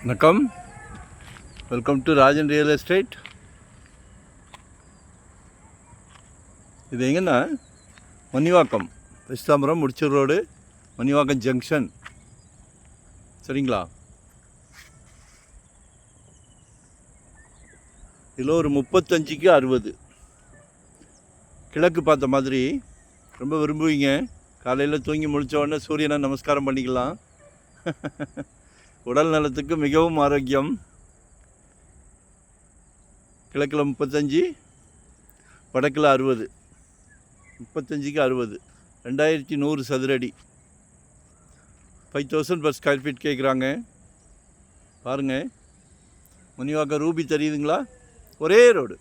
வணக்கம், welcome to Rajan real estate. இது எங்கன்னா மணிவாக்கம், வெஸ்தாம்பரம், முடிச்சூர் ரோடு, மணிவாக்கம் ஜங்ஷன். சரிங்களா? இதில் ஒரு 35க்கு 60 கிழக்கு பார்த்த மாதிரி ரொம்ப விரும்புவீங்க. காலையில் தூங்கி முழிச்ச உடனே சூரியனை நமஸ்காரம் பண்ணிக்கலாம். உடல் நலத்துக்கு மிகவும் ஆரோக்கியம். கிழக்கில் 35, வடக்கில் 60. 35க்கு 60, 2100 சதுரடி, 5000 per ஸ்கொயர் ஃபீட் கேட்குறாங்க. பாருங்கள், மணிவாக்கம் ரூபி தெரியுதுங்களா? ஒரே ரோடு,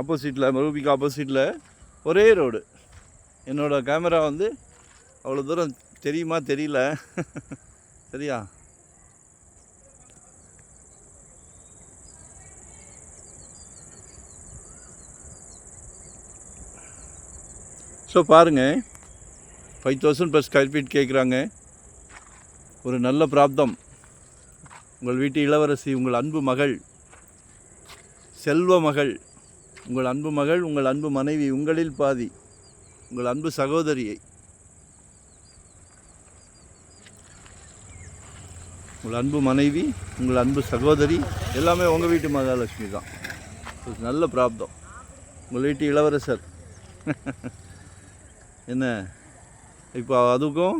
ஆப்போசிட்டில், ரூபிக்கு ஆப்போசிட்டில் ஒரே ரோடு. என்னோடய கேமரா வந்து அவ்வளோ தூரம் தெரியுமா தெரியல. சரியா? ஸோ பாருங்கள், 5000 per ஸ்கொயர் ஃபீட் கேட்குறாங்க. ஒரு நல்ல பிராப்தம். உங்கள் வீட்டு இளவரசி, உங்கள் அன்பு மகள், செல்வ மகள், உங்கள் அன்பு மகள், உங்கள் அன்பு மனைவி, உங்களில் பாதி, உங்கள் அன்பு சகோதரியை, உங்கள் அன்பு மனைவி, உங்கள் அன்பு சகோதரி எல்லாமே உங்கள் வீட்டு மகாலட்சுமி தான். நல்ல பிராப்தம். உங்கள் வீட்டு இளவரசர். என்ன இப்போ அதுக்கும்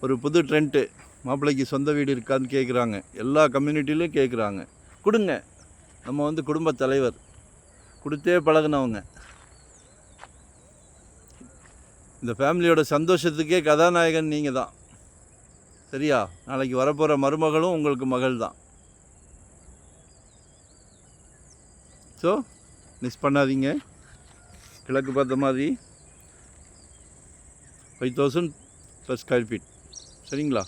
ஒரு புது ட்ரெண்ட்டு. மாப்பிள்ளைக்கு சொந்த வீடு இருக்கான்னு கேட்குறாங்க. எல்லா கம்யூனிட்டிலையும் கேட்குறாங்க. கொடுங்க. நம்ம வந்து குடும்ப தலைவர், கொடுத்தே பழகினவங்க. இந்த ஃபேமிலியோட சந்தோஷத்துக்கே கதாநாயகன் நீங்கள் தான். சரியா? நாளைக்கு வரப்போகிற மருமகளும் உங்களுக்கு மகள் தான். ஸோ மிஸ் பண்ணாதீங்க. கிழக்கு பார்த்த மாதிரி 5000 per ஸ்கொயர் ஃபீட். சரிங்களா?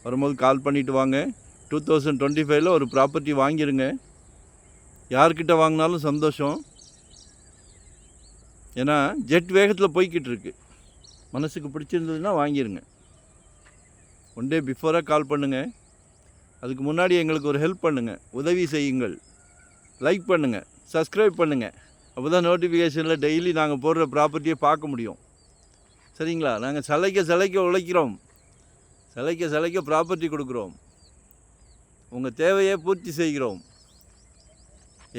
வரும்போது கால் பண்ணிவிட்டு வாங்க. 2025 ஒரு ப்ராப்பர்ட்டி வாங்கிடுங்க. யார்கிட்ட வாங்கினாலும் சந்தோஷம். ஏன்னா ஜெட் வேகத்தில் போய்கிட்டு இருக்கு. மனசுக்கு பிடிச்சிருந்ததுன்னா வாங்கிடுங்க. ஒன் டே பிஃபோராக கால் பண்ணுங்கள். அதுக்கு முன்னாடி எங்களுக்கு ஒரு ஹெல்ப் பண்ணுங்கள், உதவி செய்யுங்கள். லைக் பண்ணுங்கள், சப்ஸ்கிரைப் பண்ணுங்கள். அப்போ தான் நோட்டிஃபிகேஷனில் டெய்லி நாங்கள் போடுற ப்ராப்பர்ட்டியை பார்க்க முடியும். சரிங்களா? நாங்கள் சிலைக்க உழைக்கிறோம், சிலைக்க ப்ராப்பர்ட்டி கொடுக்குறோம். உங்கள் தேவையை பூர்த்தி செய்கிறோம்.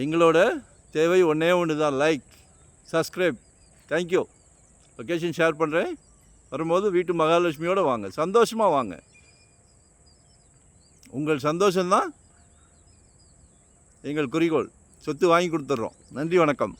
எங்களோட தேவை ஒன்றே ஒன்று தான், like, subscribe. Thank you. Location share பண்ணுறேன். வரும்போது வீட்டு மகாலட்சுமியோடு வாங்க, சந்தோஷமாக வாங்க. உங்கள் சந்தோஷம்தான் எங்கள் குறிக்கோள். சொத்து வாங்கி கொடுத்துட்றோம். நன்றி, வணக்கம்.